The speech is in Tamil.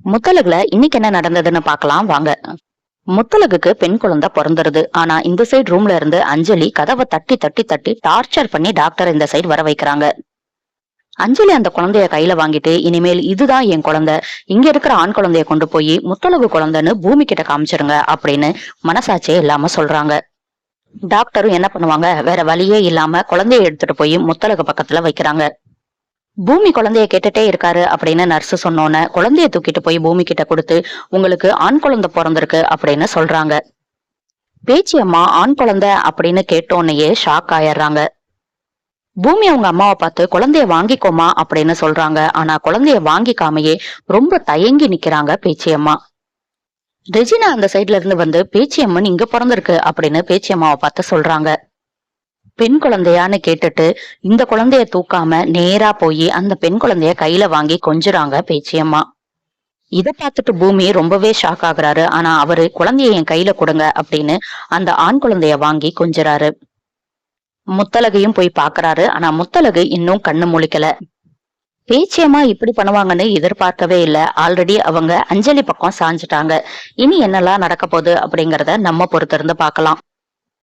முத்தழகுல இன்னைக்கு என்ன நடந்ததுன்னு பார்க்கலாம் வாங்க. முத்தழகுக்கு பெண் குழந்தை பிறந்துருது. ஆனா இந்த சைடு ரூம்ல இருந்து அஞ்சலி கதவை தட்டி தட்டி தட்டி டார்ச்சர் பண்ணி டாக்டர் இந்த சைடு வர வைக்கிறாங்க. அஞ்சலி அந்த குழந்தைய கையில வாங்கிட்டு, இனிமேல் இதுதான் என் குழந்தை, இங்க இருக்கிற ஆண் குழந்தைய கொண்டு போய் முத்தழகு குழந்தைன்னு பூமி கிட்ட காமிச்சிருங்க அப்படின்னு மனசாட்சியே இல்லாம சொல்றாங்க. டாக்டரும் என்ன பண்ணுவாங்க, வேற வழியே இல்லாம குழந்தைய எடுத்துட்டு போய் முத்தழகு பக்கத்துல வைக்கிறாங்க. பூமி குழந்தைய கேட்டுட்டே இருக்காரு அப்படின்னு நர்ஸ் சொன்னோன்னு குழந்தைய தூக்கிட்டு போய் பூமி கிட்ட கொடுத்து, உங்களுக்கு ஆண் குழந்தை பிறந்திருக்கு அப்படின்னு சொல்றாங்க. பேச்சி அம்மா ஆண் குழந்தை அப்படின்னு கேட்டோன்னையே ஷாக் ஆயிடுறாங்க. பூமி அவங்க அம்மாவை பார்த்து குழந்தைய வாங்கிக்கோமா அப்படின்னு சொல்றாங்க. ஆனா குழந்தைய வாங்கிக்காமையே ரொம்ப தயங்கி நிக்கிறாங்க பேச்சி அம்மா. ரெஜினா அந்த சைட்ல இருந்து வந்து, பேச்சி அம்மன் இங்க பிறந்திருக்கு அப்படின்னு பேச்சி அம்மாவை பார்த்து சொல்றாங்க. பெண் குழந்தையான்னு கேட்டுட்டு இந்த குழந்தைய தூக்காம நேரா போய் அந்த பெண் குழந்தைய கையில வாங்கி கொஞ்சுறாங்க பேச்சியம்மா. இத பார்த்துட்டு பூமி ரொம்பவே ஷாக் ஆகுறாரு. ஆனா அவரு குழந்தைய என் கையில கொடுங்க அப்படின்னு அந்த ஆண் குழந்தைய வாங்கி கொஞ்சுறாரு. முத்தழகையும் போய் பாக்குறாரு. ஆனா முத்தழகு இன்னும் கண்ணு முழிக்கல. பேச்சியம்மா இப்படி பண்ணுவாங்கன்னு எதிர்பார்க்கவே இல்லை. ஆல்ரெடி அவங்க அஞ்சலி பக்கம் சாஞ்சிட்டாங்க. இனி என்னெல்லாம் நடக்க போகுது அப்படிங்கறத நம்ம பொறுத்திருந்து பார்க்கலாம்.